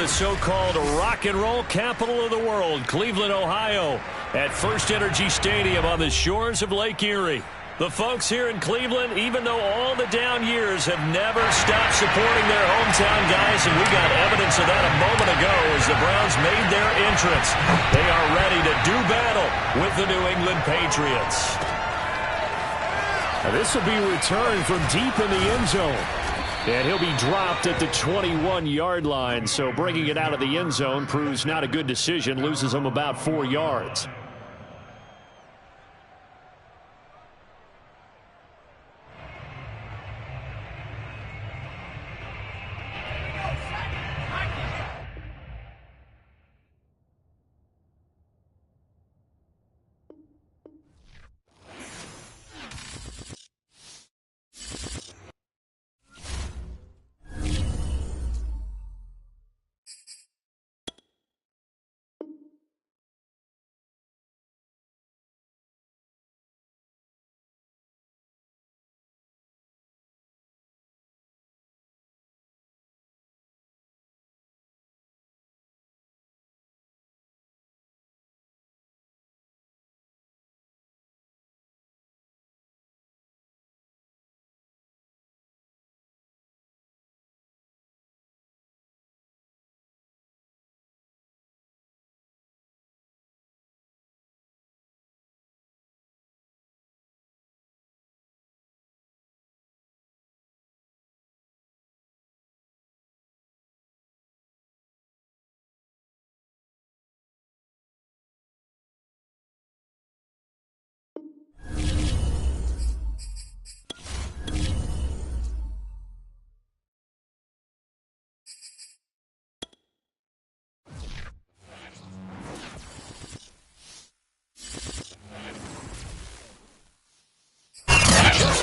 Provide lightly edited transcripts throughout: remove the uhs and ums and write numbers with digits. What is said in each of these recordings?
the so-called rock and roll capital of the world, Cleveland, Ohio, at First Energy Stadium on the shores of Lake Erie. The folks here in Cleveland, even though all the down years, have never stopped supporting their hometown guys, and we got evidence of that a moment ago as the Browns made their entrance. They are ready to do battle with the New England Patriots. Now this will be a return from deep in the end zone. And he'll be dropped at the 21-yard line, so bringing it out of the end zone proves not a good decision, loses him about 4 yards.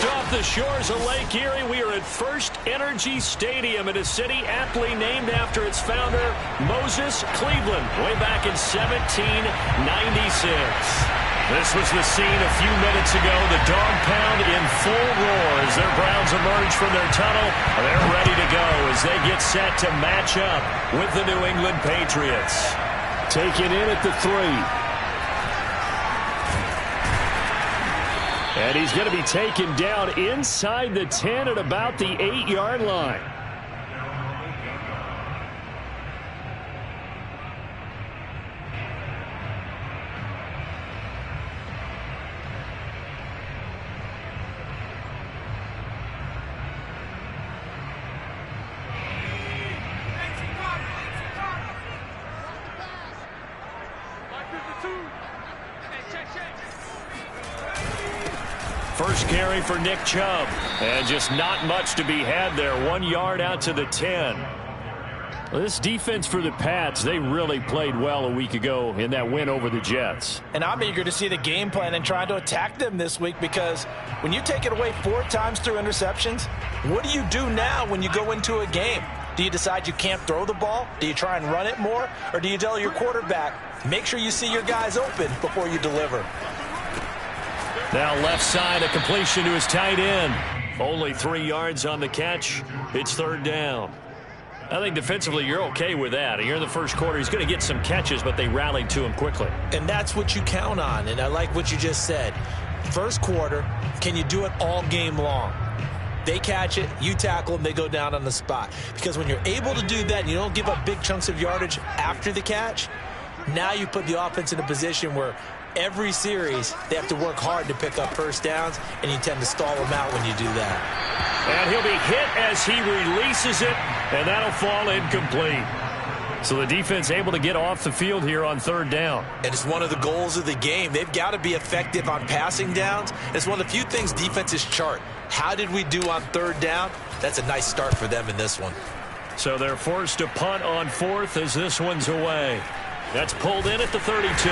Off the shores of Lake Erie, we are at First Energy Stadium in a city aptly named after its founder, Moses Cleveland, way back in 1796. This was the scene a few minutes ago. The dog pound in full roar as their Browns emerge from their tunnel. They're ready to go as they get set to match up with the New England Patriots. Taken in at the 3. And he's going to be taken down inside the 10 at about the 8-yard line. First carry for Nick Chubb. And just not much to be had there. 1 yard out to the 10. Well, this defense for the Pats, they really played well a week ago in that win over the Jets. And I'm eager to see the game plan and trying to attack them this week, because when you take it away 4 times through interceptions, what do you do now when you go into a game? Do you decide you can't throw the ball? Do you try and run it more? Or do you tell your quarterback, make sure you see your guys open before you deliver? Now left side, a completion to his tight end. Only 3 yards on the catch. It's third down. I think defensively you're okay with that. Here in the first quarter, he's going to get some catches, but they rallied to him quickly. And that's what you count on, and I like what you just said. First quarter, can you do it all game long? They catch it, you tackle them, they go down on the spot. Because when you're able to do that and you don't give up big chunks of yardage after the catch, now you put the offense in a position where every series they have to work hard to pick up first downs, and you tend to stall them out when you do that. And he'll be hit as he releases it, and that'll fall incomplete. So the defense able to get off the field here on third down. And it's one of the goals of the game. They've got to be effective on passing downs. It's one of the few things defenses chart. How did we do on third down? That's a nice start for them in this one. So they're forced to punt on fourth as this one's away. That's pulled in at the 32.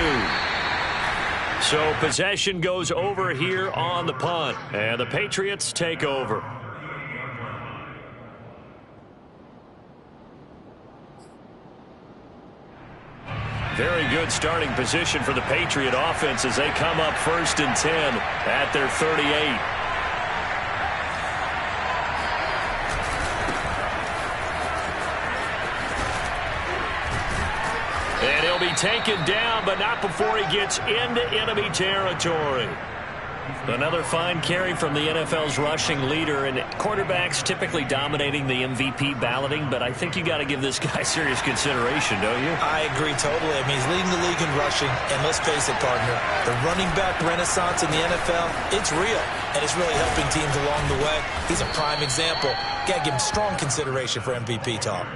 So possession goes over here on the punt, and the Patriots take over. Very good starting position for the Patriot offense as they come up 1st and 10 at their 38. be taken down, but not before he gets into enemy territory. Another fine carry from the NFL's rushing leader, and quarterbacks typically dominating the MVP balloting, but I think you got to give this guy serious consideration, don't you? I agree totally. I mean, he's leading the league in rushing, and let's face it, partner, the running back renaissance in the NFL, it's real, and it's really helping teams along the way. He's a prime example. Got to give him strong consideration for MVP talk.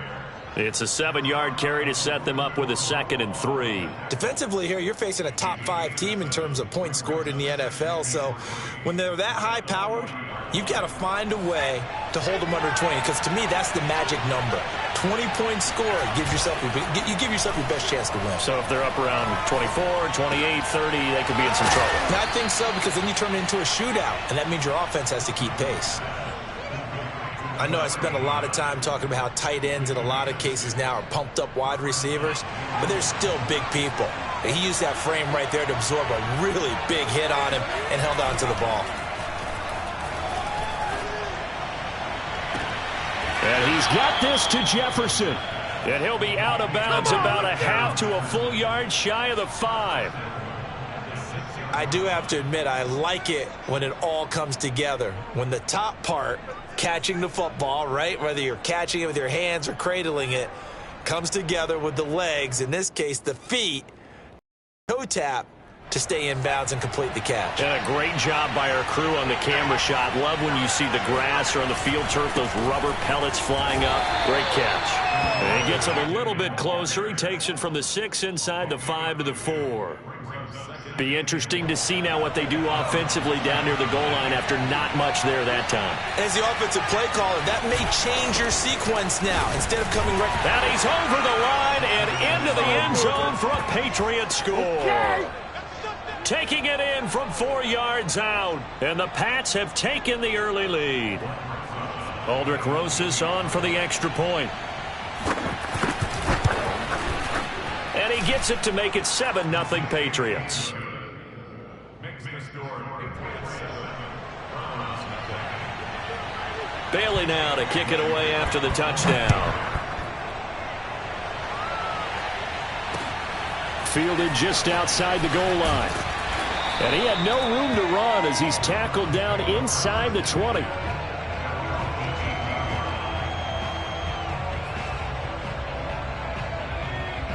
It's a 7-yard carry to set them up with a 2nd and 3. Defensively here, you're facing a top-5 team in terms of points scored in the NFL. So when they're that high-powered, you've got to find a way to hold them under 20. Because to me, that's the magic number. 20 points scored gives yourself you give yourself your best chance to win. So if they're up around 24, 28, 30, they could be in some trouble. And I think so, because then you turn it into a shootout, and that means your offense has to keep pace. I know I spent a lot of time talking about how tight ends in a lot of cases now are pumped up wide receivers, but they're still big people. And he used that frame right there to absorb a really big hit on him and held on to the ball. And he's got this to Jefferson. And he'll be out of bounds about a half to a full yard shy of the 5. I do have to admit, I like it when it all comes together. When the top part, catching the football, right, whether you're catching it with your hands or cradling it, comes together with the legs, in this case the feet, toe tap to stay in bounds and complete the catch. And a great job by our crew on the camera shot. Love when you see the grass or on the field turf, those rubber pellets flying up. Great catch. And he gets it a little bit closer. He takes it from the 6 inside the 5 to the 4. Be interesting to see now what they do offensively down near the goal line after not much there that time. As the offensive play caller, that may change your sequence now. Instead of coming right... And he's over the line and into the end zone for a Patriot score. Taking it in from 4 yards out. And the Pats have taken the early lead. Aldrick Rosas on for the extra point. And he gets it to make it 7-0 Patriots. Bailey now to kick it away after the touchdown. Fielded just outside the goal line. And he had no room to run as he's tackled down inside the 20.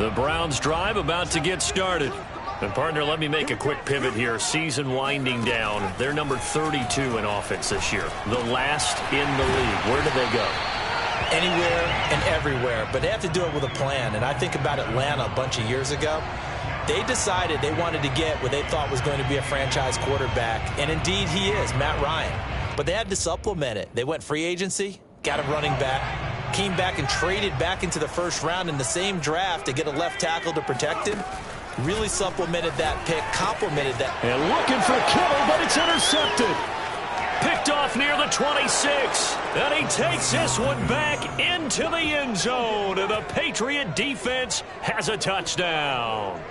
The Browns drive about to get started. And, partner, let me make a quick pivot here. Season winding down. They're number 32 in offense this year. The last in the league. Where do they go? Anywhere and everywhere. But they have to do it with a plan. And I think about Atlanta a bunch of years ago. They decided they wanted to get what they thought was going to be a franchise quarterback. And, indeed, he is, Matt Ryan. But they had to supplement it. They went free agency, got a running back, came back and traded back into the first round in the same draft to get a left tackle to protect him. Really supplemented that pick, complemented that. And looking for Kittle, but it's intercepted. Picked off near the 26. And he takes this one back into the end zone. And the Patriot defense has a touchdown.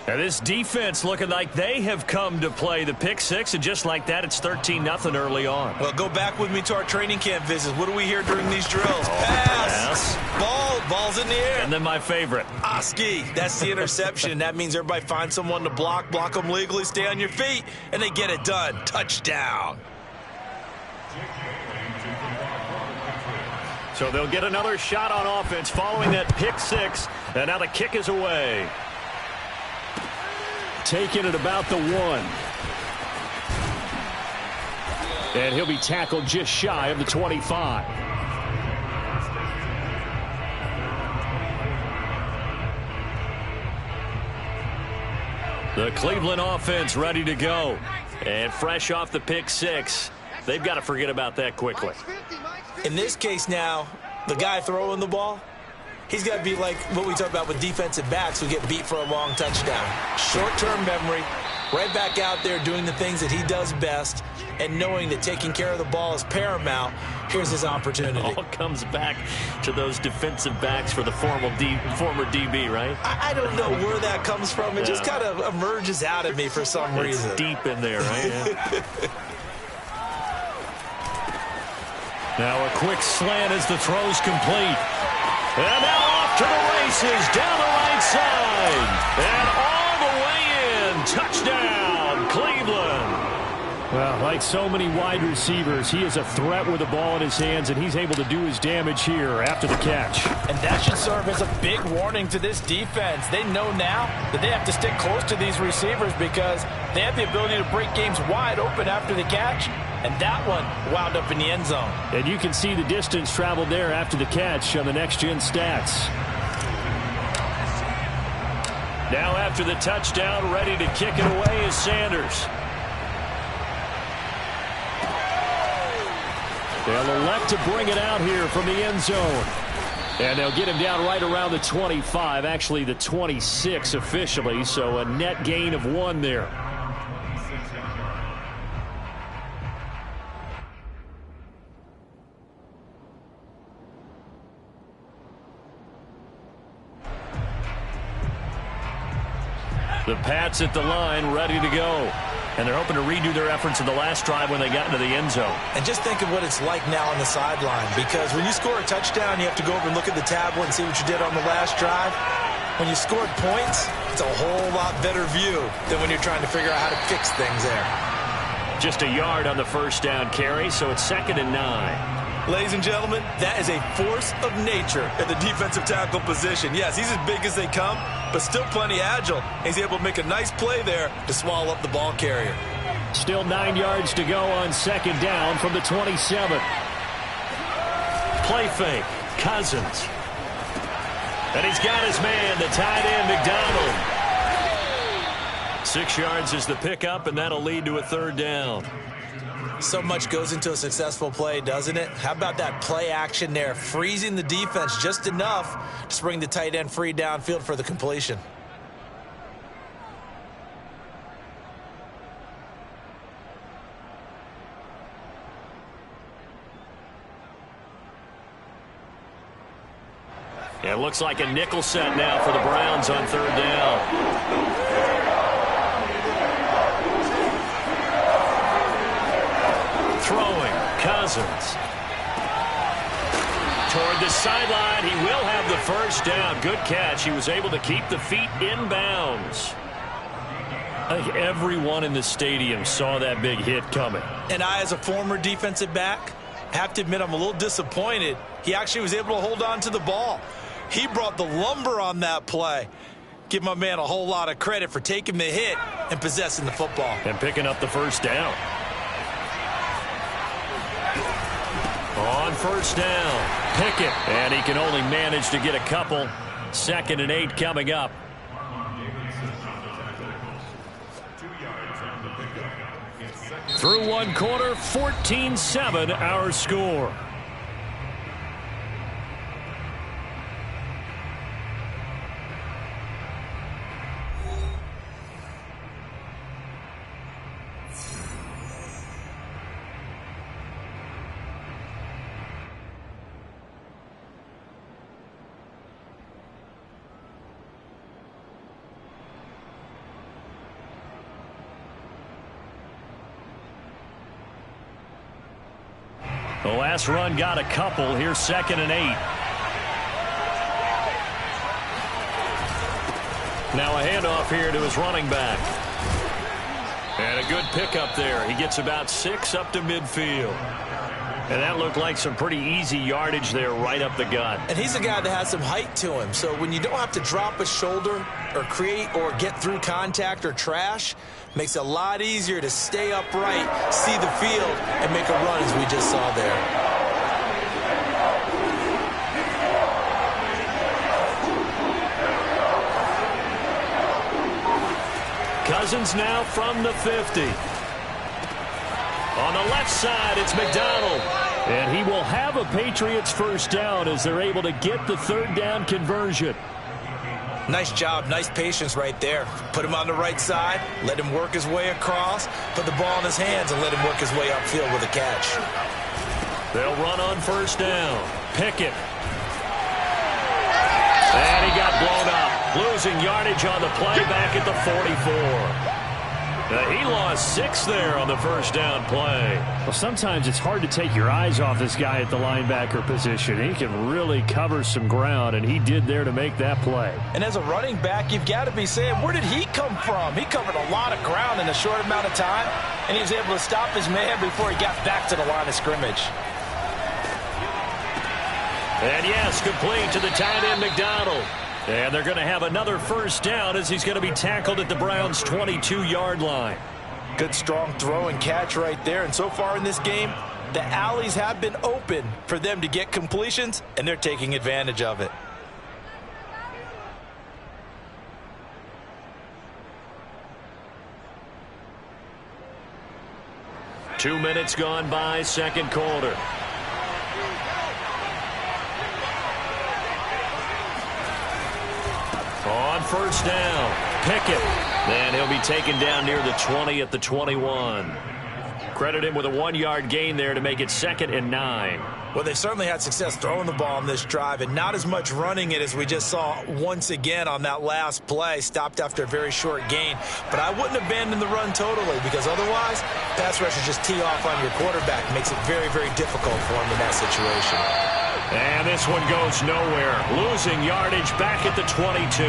And this defense looking like they have come to play. The pick 6, and just like that, it's 13-0 early on. Well, go back with me to our training camp visits. What do we hear during these drills? Pass. Ball's in the air. And then my favorite. Oski. That's the interception. That means everybody finds someone to block them legally, stay on your feet, and they get it done. Touchdown. So they'll get another shot on offense following that pick 6. And now the kick is away. Taken at about the 1. And he'll be tackled just shy of the 25. The Cleveland offense ready to go. And fresh off the pick 6. They've got to forget about that quickly. In this case now, the guy throwing the ball, he's got to be like what we talk about with defensive backs who get beat for a long touchdown. Short-term memory, right back out there doing the things that he does best, and knowing that taking care of the ball is paramount. Here's his opportunity. It all comes back to those defensive backs for the former DB, right? I don't know where that comes from. It just kind of emerges out of me for some reason. It's deep in there, right? Yeah. Now a quick slant as the throw's complete. And now off to the races down the right side. And all the way in. Touchdown, Cleveland. Well, like so many wide receivers, he is a threat with the ball in his hands, and he's able to do his damage here after the catch. And that should serve as a big warning to this defense. They know now that they have to stick close to these receivers because they have the ability to break games wide open after the catch. And that one wound up in the end zone. And you can see the distance traveled there after the catch on the next-gen stats. Now after the touchdown, ready to kick it away is Sanders. They'll elect to bring it out here from the end zone. And they'll get him down right around the 25, actually the 26 officially, so a net gain of 1 there. The Pats at the line, ready to go. And they're hoping to redo their efforts in the last drive when they got into the end zone. And just think of what it's like now on the sideline, because when you score a touchdown, you have to go over and look at the tablet and see what you did on the last drive. When you scored points, it's a whole lot better view than when you're trying to figure out how to fix things there. Just a yard on the first down carry, so it's 2nd and 9. Ladies and gentlemen, that is a force of nature at the defensive tackle position. Yes, he's as big as they come, but still plenty agile. He's able to make a nice play there to swallow up the ball carrier. Still 9 yards to go on 2nd down from the 27. Play fake, Cousins. And he's got his man, the tight end, McDonald. 6 yards is the pickup, and that'll lead to a 3rd down. So much goes into a successful play, doesn't it? How about that play action there, freezing the defense just enough to bring the tight end free downfield for the completion. Yeah, it looks like a nickel set now for the Browns on 3rd down. Throwing, Cousins. Toward the sideline, he will have the first down. Good catch. He was able to keep the feet in bounds. I think everyone in the stadium saw that big hit coming. And I, as a former defensive back, have to admit I'm a little disappointed. He actually was able to hold on to the ball. He brought the lumber on that play. Give my man a whole lot of credit for taking the hit and possessing the football. And picking up the first down. On 1st down, Pickett. And he can only manage to get a couple. 2nd and 8 coming up. Through 1 quarter, 14-7 our score. The last run got a couple. Here's 2nd and 8. Now a handoff here to his running back. And a good pickup there. He gets about 6 up to midfield. And that looked like some pretty easy yardage there right up the gut. And he's a guy that has some height to him. So when you don't have to drop a shoulder or create or get through contact or trash, makes it a lot easier to stay upright, see the field, and make a run as we just saw there. Cousins now from the 50. On the left side, it's McDonald. And he will have a Patriots first down as they're able to get the 3rd down conversion. Nice job, nice patience right there. Put him on the right side, let him work his way across, put the ball in his hands, and let him work his way upfield with a catch. They'll run on 1st down. Pickett. And he got blown up. Losing yardage on the play back at the 44. He lost 6 there on the first down play. Well, sometimes it's hard to take your eyes off this guy at the linebacker position. He can really cover some ground, and he did there to make that play. And as a running back, you've got to be saying, where did he come from? He covered a lot of ground in a short amount of time, and he was able to stop his man before he got back to the line of scrimmage. And yes, complete to the tight end, McDonald. And they're going to have another first down as he's going to be tackled at the Browns' 22-yard line. Good, strong throw and catch right there. And so far in this game, the alleys have been open for them to get completions, and they're taking advantage of it. Two minutes gone by, second quarter. On first down, Pickett. Then he'll be taken down near the 20 at the 21. Credit him with a 1-yard gain there to make it 2nd and 9. Well, they certainly had success throwing the ball on this drive, and not as much running it as we just saw once again on that last play. Stopped after a very short gain. But I wouldn't abandon the run totally, because otherwise, pass rushers just tee off on your quarterback. It makes it very, very difficult for him in that situation. And this one goes nowhere. Losing yardage back at the 22.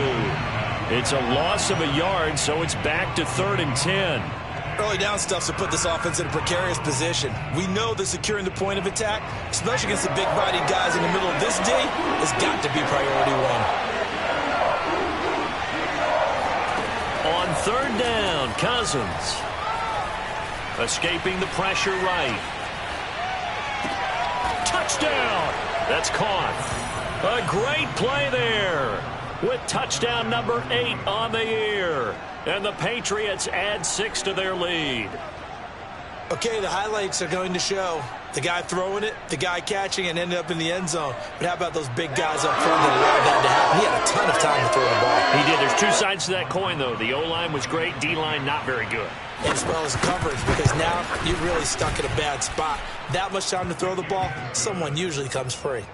It's a loss of a yard, so it's back to 3rd and 10. Early down stuff to put this offense in a precarious position. We know that securing the point of attack, especially against the big-bodied guys in the middle of this day, has got to be priority 1. On 3rd down, Cousins. Escaping the pressure right. Touchdown! That's caught. A great play there with touchdown number 8 on the year. And the Patriots add 6 to their lead. Okay, the highlights are going to show the guy throwing it, the guy catching it, and ended up in the end zone. But how about those big guys up front that allowed that to happen? He had a ton of time to throw the ball. He did. There's 2 sides to that coin, though. The O-line was great. D-line not very good. As well as coverage, because now you're really stuck in a bad spot. That much time to throw the ball, someone usually comes free.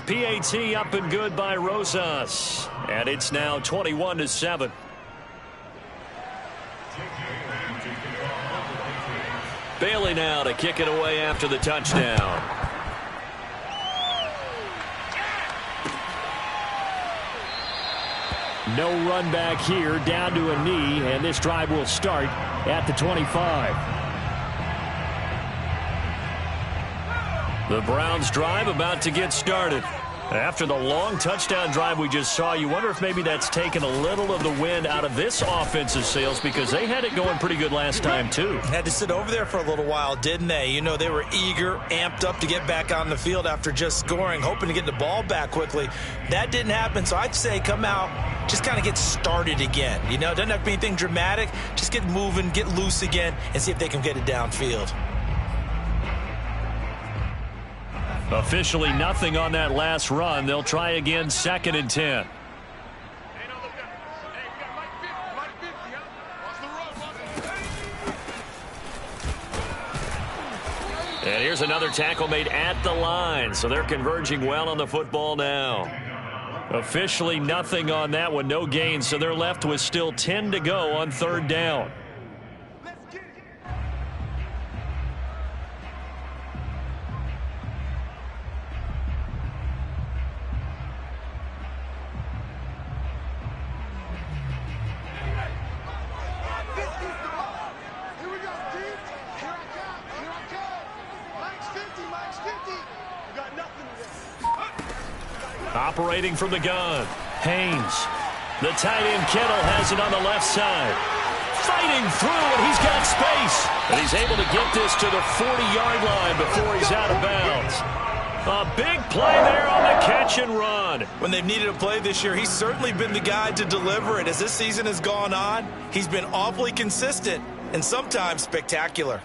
PAT up and good by Rosas. And it's now 21-7. Bailey now to kick it away after the touchdown. No run back here, down to a knee, and this drive will start at the 25. The Browns drive about to get started. After the long touchdown drive we just saw, you wonder if maybe that's taken a little of the wind out of this offensive sails, because they had it going pretty good last time too. Had to sit over there for a little while, didn't they? You know, they were eager, amped up to get back on the field after just scoring, hoping to get the ball back quickly. That didn't happen, so I'd say come out, just kind of get started again. You know, it doesn't have to be anything dramatic. Just get moving, get loose again, and see if they can get it downfield. Officially nothing on that last run. They'll try again, 2nd and 10. And here's another tackle made at the line, so they're converging well on the football now. Officially nothing on that one, no gain, so they're left with still 10 to go on 3rd down. Operating from the gun, Haynes. The tight end Kittle has it on the left side. Fighting through, and he's got space. And he's able to get this to the 40-yard line before he's out of bounds. A big play there on the catch and run. When they've needed a play this year, he's certainly been the guy to deliver it. As this season has gone on, he's been awfully consistent and sometimes spectacular.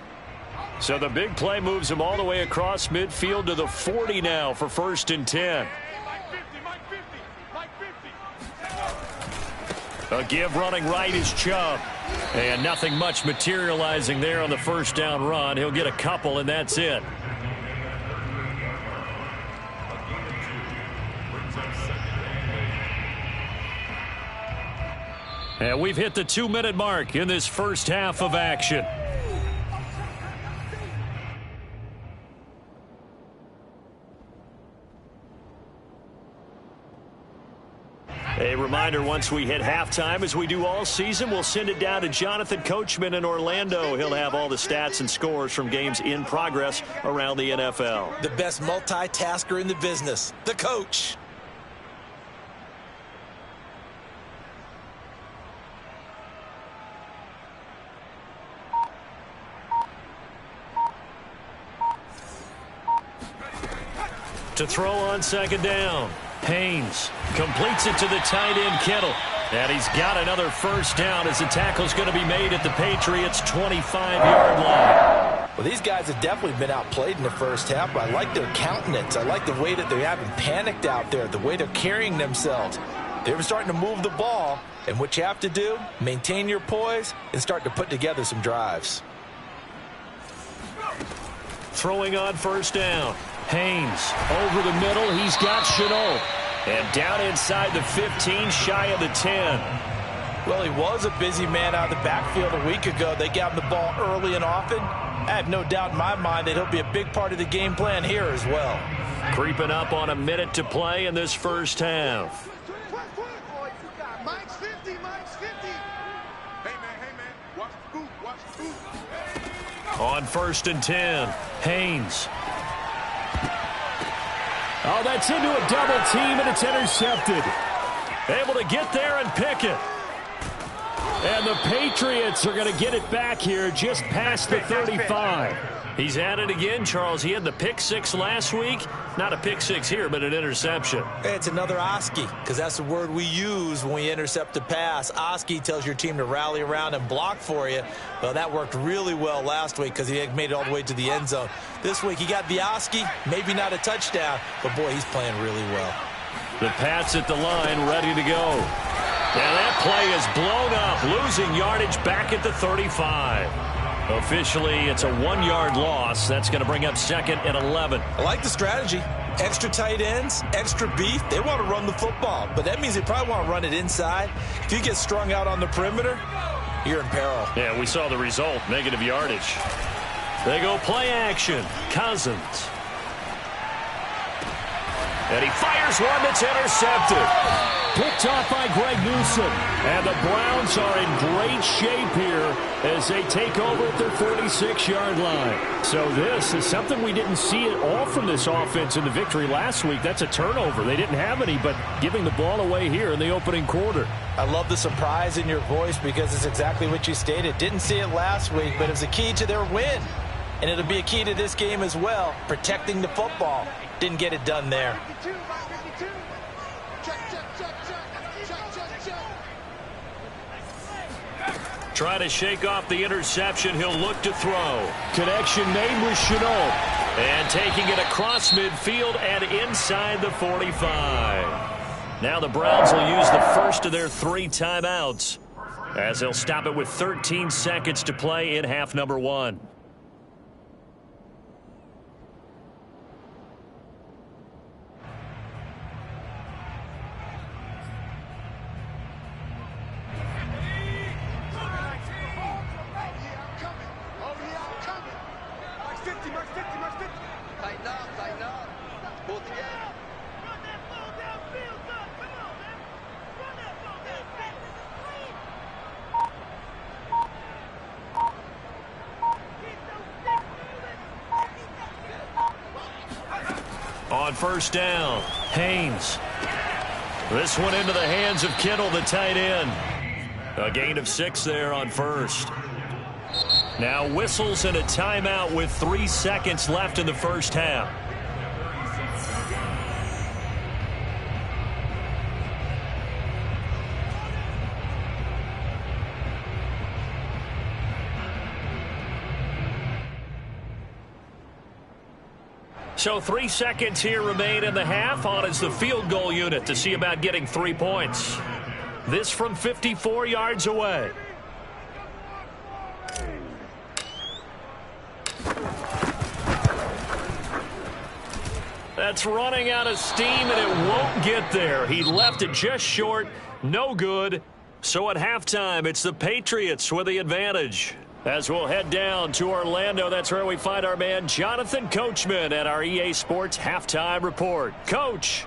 So the big play moves him all the way across midfield to the 40 now for 1st and 10. A give running right is Chubb. And nothing much materializing there on the first down run. He'll get a couple, and that's it. And we've hit the 2-minute mark in this first half of action. A reminder, once we hit halftime, as we do all season, we'll send it down to Jonathan Coachman in Orlando. He'll have all the stats and scores from games in progress around the NFL. The best multitasker in the business, the coach. To throw on second down. Haynes completes it to the tight end, Kittle. And he's got another first down as the tackle's going to be made at the Patriots' 25-yard line. Well, these guys have definitely been outplayed in the first half, but I like their countenance. I like the way that they haven't panicked out there, the way they're carrying themselves. They're starting to move the ball, and what you have to do, maintain your poise and start to put together some drives. Throwing on first down. Haynes over the middle. He's got Shenault. And down inside the 15, shy of the 10. Well, he was a busy man out of the backfield a week ago. They got him the ball early and often. I have no doubt in my mind that he'll be a big part of the game plan here as well. Creeping up on a minute to play in this first half. Mike's 50, Mike's 50. Hey, man, watch the scoop. On first and 10, Haynes. Oh, that's into a double team, and it's intercepted. Able to get there and pick it. And the Patriots are going to get it back here just past the 35. He's at it again, Charles. He had the pick six last week. Not a pick six here, but an interception. It's another Oski, because that's the word we use when we intercept a pass. Oski tells your team to rally around and block for you. Well, that worked really well last week because he made it all the way to the end zone. This week he got the Oski, maybe not a touchdown, but boy, he's playing really well. The Pats at the line, ready to go. And that play is blown up, losing yardage back at the 35. Officially, it's a 1-yard loss. That's going to bring up second and 11. I like the strategy. Extra tight ends, extra beef. They want to run the football, but that means they probably want to run it inside. If you get strung out on the perimeter, you're in peril. Yeah, we saw the result, negative yardage. They go play action. Cousins. And he fires one that's intercepted. Picked off by Greg Newsome. And the Browns are in great shape here as they take over at their 46-yard line. So this is something we didn't see at all from this offense in the victory last week. That's a turnover. They didn't have any, but giving the ball away here in the opening quarter. I love the surprise in your voice because it's exactly what you stated. Didn't see it last week, but it was a key to their win. And it'll be a key to this game as well, protecting the football. Didn't get it done there. Try to shake off the interception. He'll look to throw. Connection made with Shenault. And taking it across midfield and inside the 45. Now the Browns will use the first of their 3 timeouts as they'll stop it with 13 seconds to play in half number 1. On first down, Haynes. This one into the hands of Kittle, the tight end. A gain of 6 there on first. Now whistles and a timeout with 3 seconds left in the first half. So 3 seconds here remain in the half. On is the field goal unit to see about getting 3 points. This from 54 yards away. That's running out of steam, and it won't get there. He left it just short. No good. So at halftime, it's the Patriots with the advantage. As we'll head down to Orlando, that's where we find our man Jonathan Coachman at our EA Sports Halftime Report. Coach.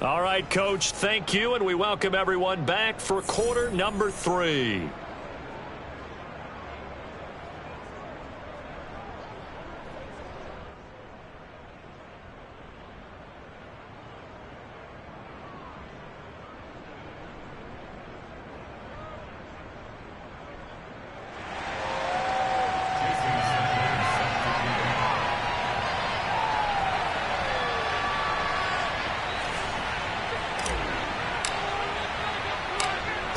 All right, Coach, thank you, and we welcome everyone back for quarter number 3.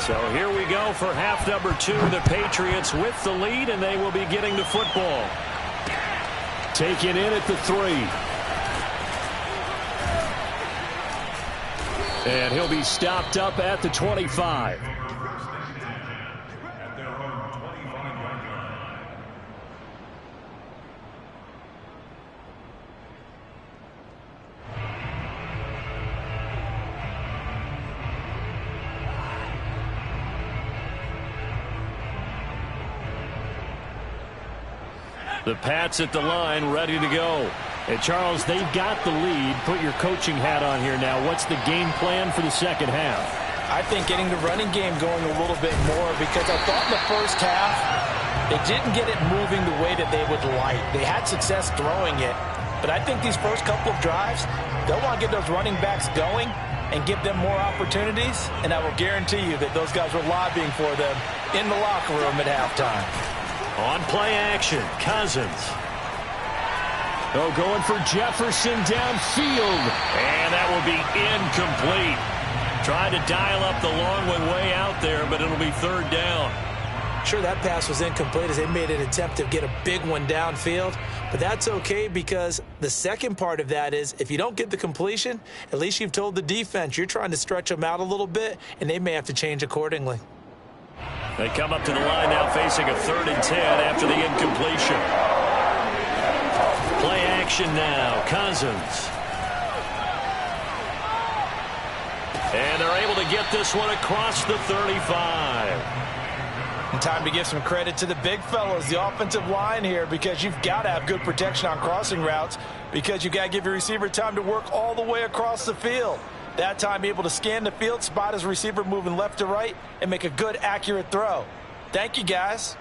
So here we go for half number 2. The Patriots with the lead, and they will be getting the football. Taken in at the 3. And he'll be stopped up at the 25. The Pats at the line, ready to go. And Charles, they've got the lead. Put your coaching hat on here now. What's the game plan for the second half? I think getting the running game going a little bit more, because I thought in the first half they didn't get it moving the way that they would like. They had success throwing it, but I think these first couple of drives, they'll want to get those running backs going and give them more opportunities, and I will guarantee you that those guys were lobbying for them in the locker room at halftime. On play action, Cousins. Oh, going for Jefferson downfield. And that will be incomplete. Trying to dial up the long one way out there, but it'll be third down. Sure, that pass was incomplete as they made an attempt to get a big one downfield. But that's okay, because the second part of that is if you don't get the completion, at least you've told the defense you're trying to stretch them out a little bit, and they may have to change accordingly. They come up to the line now facing a 3rd and 10 after the incompletion. Play action now, Cousins. And they're able to get this one across the 35. And time to give some credit to the big fellas, the offensive line here, because you've got to have good protection on crossing routes, because you've got to give your receiver time to work all the way across the field. That time, able to scan the field, spot his receiver moving left to right, and make a good, accurate throw. Thank you, guys.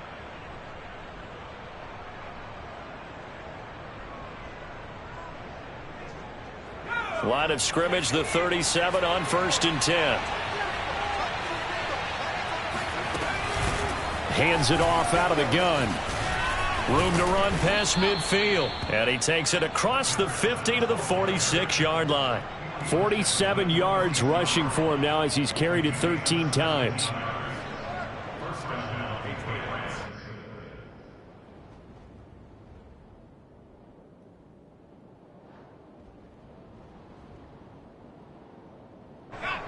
Line of scrimmage, the 37 on 1st and 10. Hands it off out of the gun. Room to run past midfield. And he takes it across the 50 to the 46-yard line. 47 yards rushing for him now as he's carried it 13 times.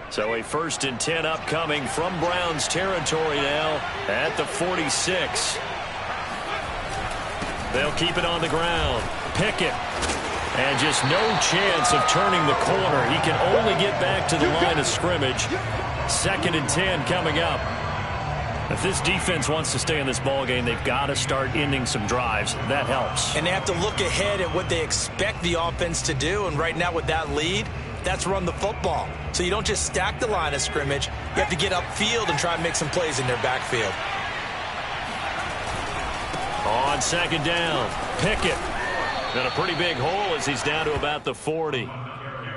So a 1st and 10 upcoming from Browns territory now at the 46. They'll keep it on the ground. Pickett. And just no chance of turning the corner. He can only get back to the line of scrimmage. 2nd and 10 coming up. If this defense wants to stay in this ballgame, they've got to start ending some drives. That helps. And they have to look ahead at what they expect the offense to do. And right now with that lead, that's run the football. So you don't just stack the line of scrimmage. You have to get upfield and try and make some plays in their backfield. On 2nd down, Pickett. Got a pretty big hole as he's down to about the 40.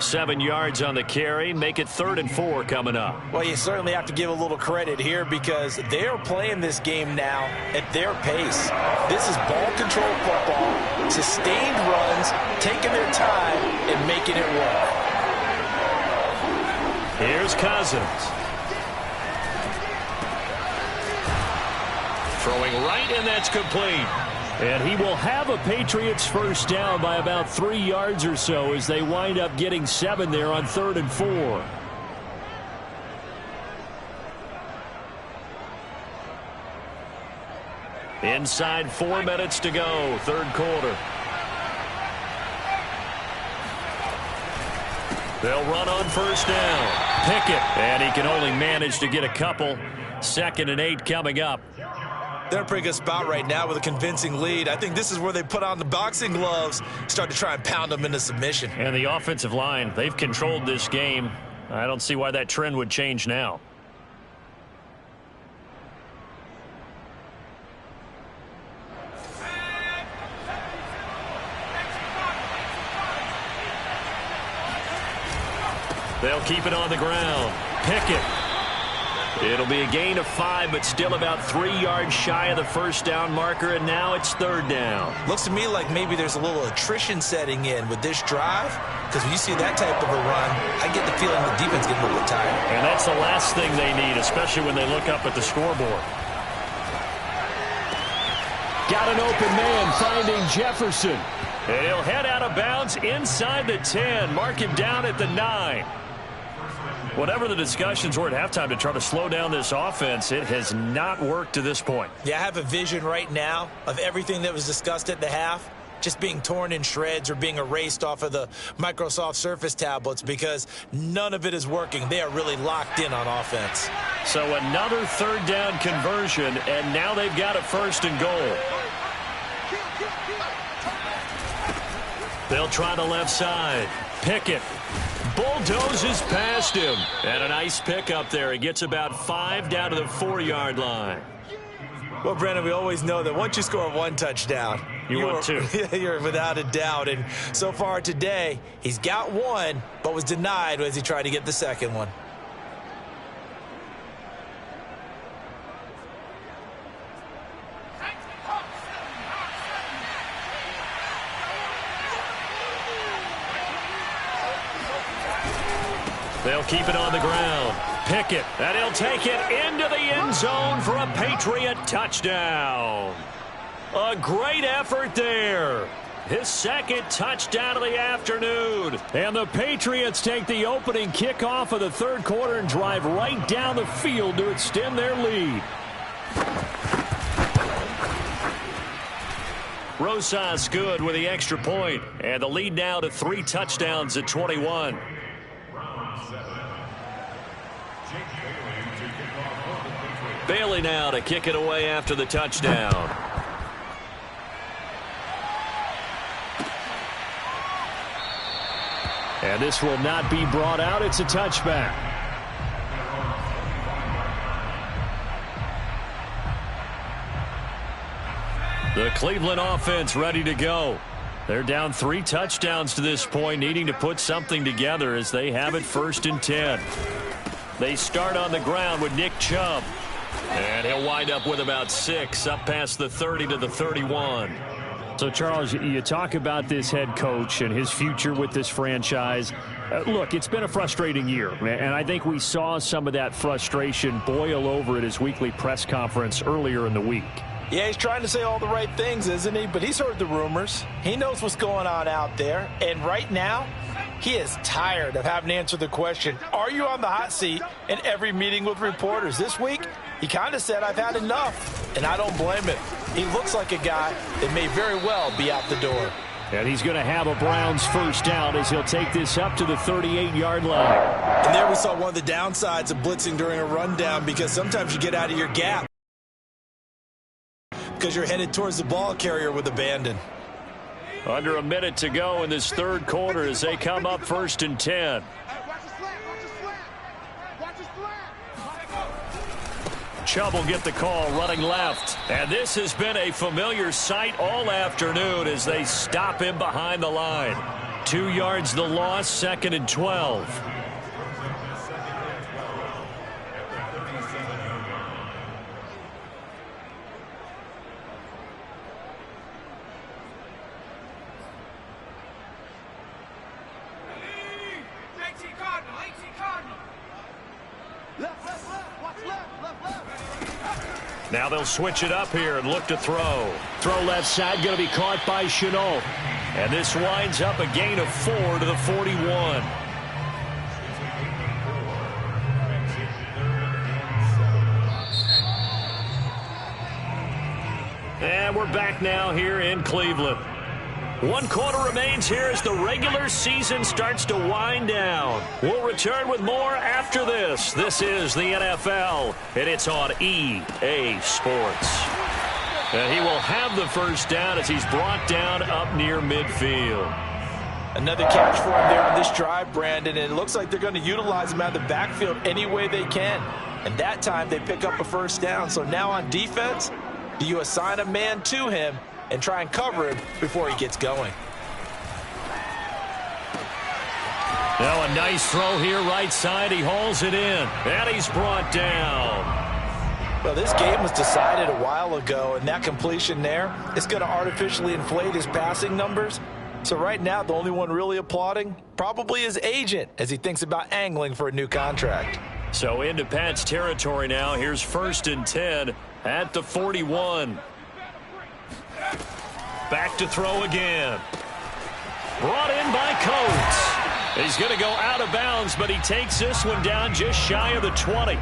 7 yards on the carry. Make it 3rd and 4 coming up. Well, you certainly have to give a little credit here, because they are playing this game now at their pace. This is ball control football, sustained runs, taking their time and making it work. Here's Cousins. Throwing right, and that's complete. And he will have a Patriots first down by about 3 yards or so as they wind up getting 7 there on 3rd and 4. Inside 4 minutes to go, third quarter. They'll run on first down. Pickett, and he can only manage to get a couple. 2nd and 8 coming up. They're in a pretty good spot right now with a convincing lead. I think this is where they put on the boxing gloves, start to try and pound them into submission. And the offensive line, they've controlled this game. I don't see why that trend would change now. They'll keep it on the ground. Pickett. It'll be a gain of 5, but still about 3 yards shy of the first down marker, and now it's third down. Looks to me like maybe there's a little attrition setting in with this drive, because when you see that type of a run, I get the feeling the defense getting a little bit tired. And that's the last thing they need, especially when they look up at the scoreboard. Got an open man finding Jefferson. And he'll head out of bounds inside the 10. Mark him down at the 9. Whatever the discussions were at halftime to try to slow down this offense, it has not worked to this point. Yeah, I have a vision right now of everything that was discussed at the half just being torn in shreds or being erased off of the Microsoft Surface tablets because none of it is working. They are really locked in on offense. So another third down conversion, and now they've got a 1st and goal. They'll try the left side. Pickett bulldozes past him. And a nice pick up there. He gets about 5 down to the 4-yard line. Well, Brandon, we always know that once you score 1 touchdown, you want 2. You're without a doubt. And so far today, he's got 1, but was denied as he tried to get the second one. They'll keep it on the ground. Pickett, and he'll take it into the end zone for a Patriot touchdown. A great effort there. His 2nd touchdown of the afternoon. And the Patriots take the opening kickoff of the third quarter and drive right down the field to extend their lead. Rosas good with the extra point. And the lead now to 3 touchdowns at 21. Bailey now to kick it away after the touchdown. And this will not be brought out. It's a touchback. The Cleveland offense ready to go. They're down 3 touchdowns to this point, needing to put something together as they have it 1st and 10. They start on the ground with Nick Chubb. And he'll wind up with about 6, up past the 30 to the 31. So, Charles, you talk about this head coach and his future with this franchise. Look, it's been a frustrating year, and I think we saw some of that frustration boil over at his weekly press conference earlier in the week. Yeah, he's trying to say all the right things, isn't he? But he's heard the rumors. He knows what's going on out there. And right now, he is tired of having to answer the question, are you on the hot seat in every meeting with reporters? This week, he kind of said, I've had enough, and I don't blame him. He looks like a guy that may very well be out the door. And he's going to have a Browns 1st down as he'll take this up to the 38-yard line. And there we saw one of the downsides of blitzing during a rundown because sometimes you get out of your gap because you're headed towards the ball carrier with abandon. Under a minute to go in this third quarter as they come up 1st and 10. Chubb will get the call running left. And this has been a familiar sight all afternoon as they stop him behind the line. 2 yards the loss, 2nd and 12. Now they'll switch it up here and look to throw. Throw left side, going to be caught by Shenault. And this winds up a gain of 4 to the 41. And we're back now here in Cleveland. 1 quarter remains here as the regular season starts to wind down. We'll return with more after this. This is the NFL, and it's on EA Sports. And he will have the first down as he's brought down up near midfield. Another catch for him there on this drive, Brandon, and it looks like they're going to utilize him out of the backfield any way they can. And that time they pick up a first down. So now on defense, do you assign a man to him and try and cover him before he gets going? Now a nice throw here right side. He hauls it in, and he's brought down. Well, this game was decided a while ago, and that completion there is going to artificially inflate his passing numbers. So right now, the only one really applauding probably his agent as he thinks about angling for a new contract. So into Pat's territory now. Here's 1st and 10 at the 41. Back to throw again. Brought in by Coates. He's going to go out of bounds, but he takes this one down just shy of the 20.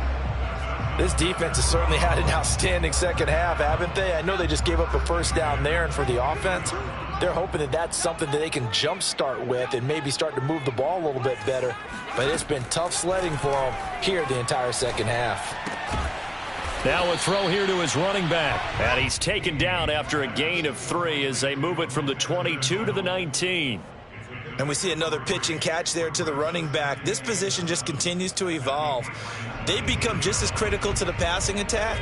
This defense has certainly had an outstanding second half, haven't they? I know they just gave up a first down there, and for the offense, they're hoping that that's something that they can jumpstart with and maybe start to move the ball a little bit better. But it's been tough sledding for them here the entire second half. Now a throw here to his running back. And he's taken down after a gain of 3 as they move it from the 22 to the 19. And we see another pitch and catch there to the running back. This position just continues to evolve. They become just as critical to the passing attack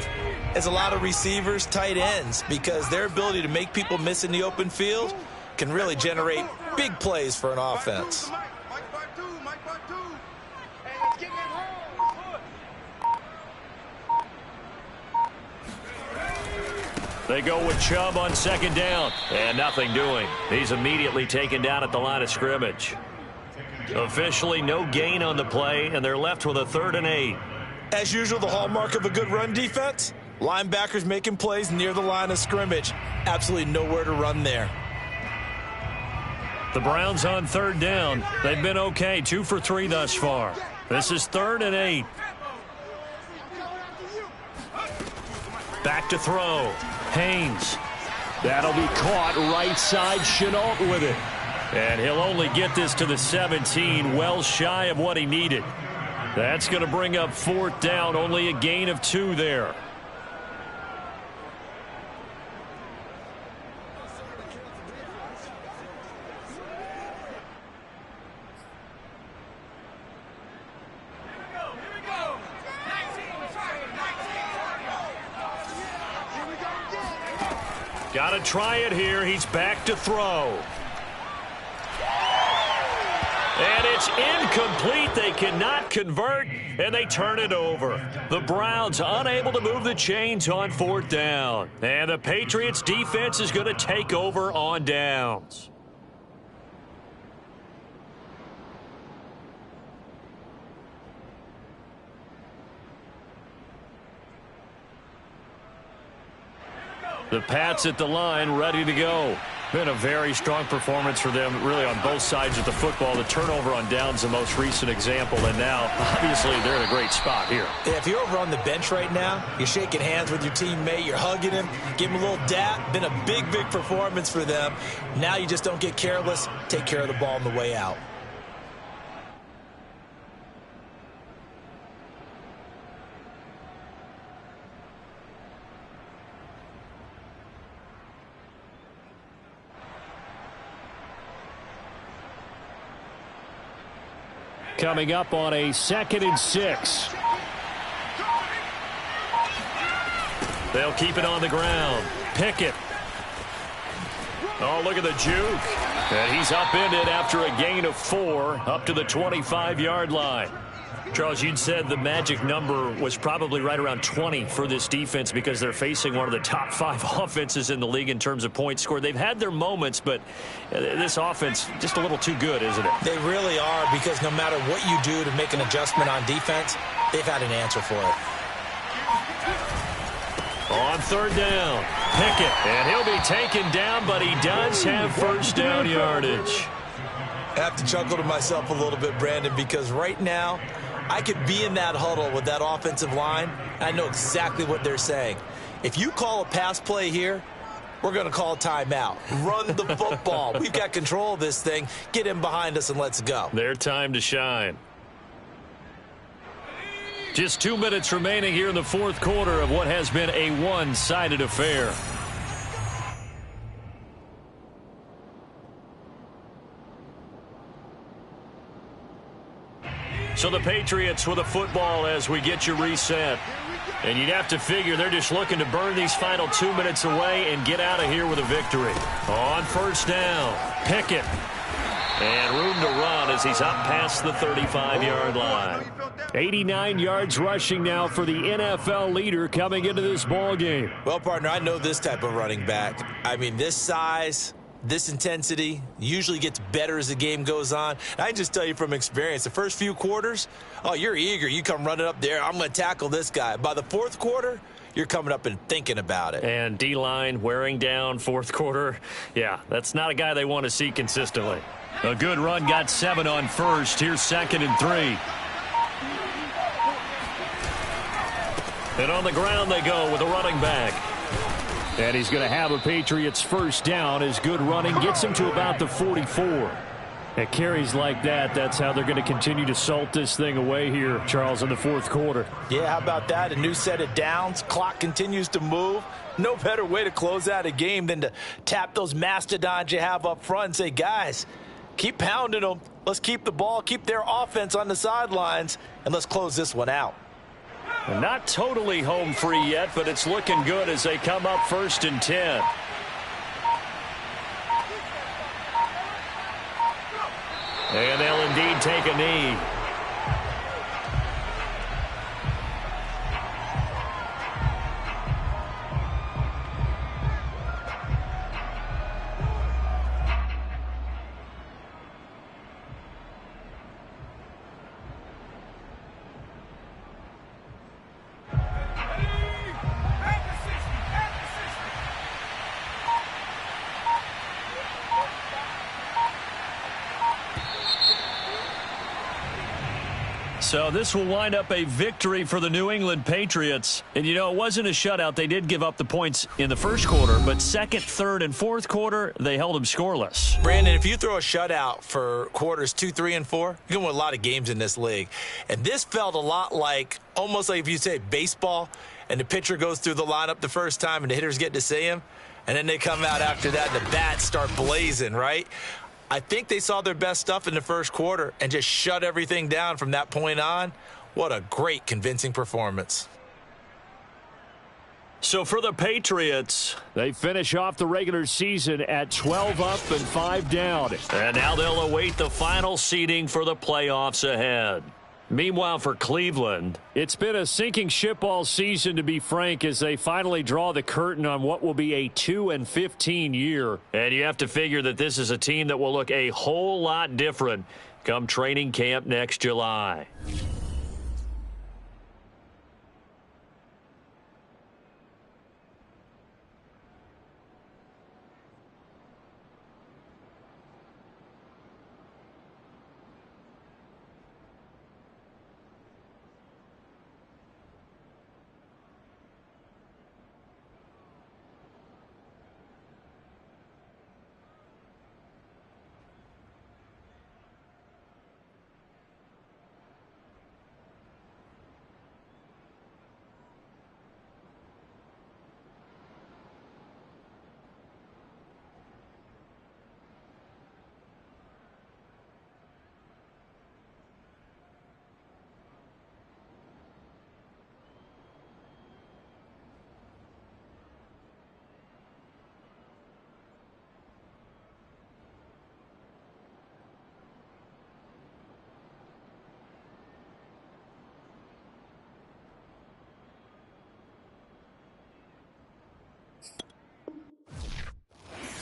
as a lot of receivers, tight ends, because their ability to make people miss in the open field can really generate big plays for an offense. They go with Chubb on 2nd down, and nothing doing. He's immediately taken down at the line of scrimmage. Officially no gain on the play, and they're left with a 3rd and 8. As usual, the hallmark of a good run defense, linebackers making plays near the line of scrimmage. Absolutely nowhere to run there. The Browns on 3rd down. They've been okay, 2 for 3 thus far. This is 3rd and 8. Back to throw. Haynes. That'll be caught right side. Shenault with it. And he'll only get this to the 17, well shy of what he needed. That's going to bring up 4th down, only a gain of 2 there. Got to try it here. He's back to throw. And it's incomplete. They cannot convert, and they turn it over. The Browns unable to move the chains on 4th down. And the Patriots defense is going to take over on downs. The Pats at the line, ready to go. Been a very strong performance for them, really, on both sides of the football. The turnover on downs, the most recent example, and now, obviously, they're in a great spot here. Yeah, if you're over on the bench right now, you're shaking hands with your teammate, you're hugging him, give him a little dap. Been a big, big performance for them. Now you just don't get careless. Take care of the ball on the way out. Coming up on a 2nd and 6. They'll keep it on the ground. Pickett. Oh, look at the juke. And he's upended after a gain of 4 up to the 25-yard line. Charles, you'd said the magic number was probably right around 20 for this defense because they're facing one of the top 5 offenses in the league in terms of points scored. They've had their moments, but this offense just a little too good, isn't it? They really are, because no matter what you do to make an adjustment on defense, they've had an answer for it. On 3rd down, Pickett, and he'll be taken down, but he does have first down yardage. I have to chuckle to myself a little bit, Brandon, because right now I could be in that huddle with that offensive line. I know exactly what they're saying. If you call a pass play here, we're going to call timeout. Run the football. We've got control of this thing. Get him behind us and let's go. Their time to shine. Just 2 minutes remaining here in the fourth quarter of what has been a one-sided affair. So the Patriots with a football as we get you reset. And you'd have to figure they're just looking to burn these final 2 minutes away and get out of here with a victory. On first down, Pickett. And room to run as he's up past the 35-yard line. 89 yards rushing now for the NFL leader coming into this ball game. Well, partner, I know this type of running back. I mean, this size, this intensity usually gets better as the game goes on. And I can just tell you from experience, the first few quarters, oh, you're eager. You come running up there. I'm going to tackle this guy. By the fourth quarter, you're coming up and thinking about it. And D-line wearing down fourth quarter. Yeah, that's not a guy they want to see consistently. A good run got 7 on first. Here's 2nd and 3. And on the ground they go with a running back. And he's going to have a Patriots first down as good running gets him to about the 44. At carries like that, that's how they're going to continue to salt this thing away here, Charles, in the fourth quarter. Yeah, how about that? A new set of downs. Clock continues to move. No better way to close out a game than to tap those mastodons you have up front and say, guys, keep pounding them. Let's keep the ball, keep their offense on the sidelines, and let's close this one out. And not totally home free yet, but it's looking good as they come up 1st and 10. And they'll indeed take a knee. So this will wind up a victory for the New England Patriots. And, you know, it wasn't a shutout. They did give up the points in the first quarter, but second, third, and fourth quarter, they held them scoreless. Brandon, if you throw a shutout for quarters 2, 3, and 4, you're going to win a lot of games in this league. And this felt a lot like, almost like if you say baseball, and the pitcher goes through the lineup the first time and the hitters get to see him, and then they come out after that and the bats start blazing, right? I think they saw their best stuff in the first quarter and just shut everything down from that point on. What a great, convincing performance. So for the Patriots, they finish off the regular season at 12 up and 5 down. And now they'll await the final seeding for the playoffs ahead. Meanwhile, for Cleveland, it's been a sinking ship all season, to be frank, as they finally draw the curtain on what will be a 2-15 year. And you have to figure that this is a team that will look a whole lot different come training camp next July.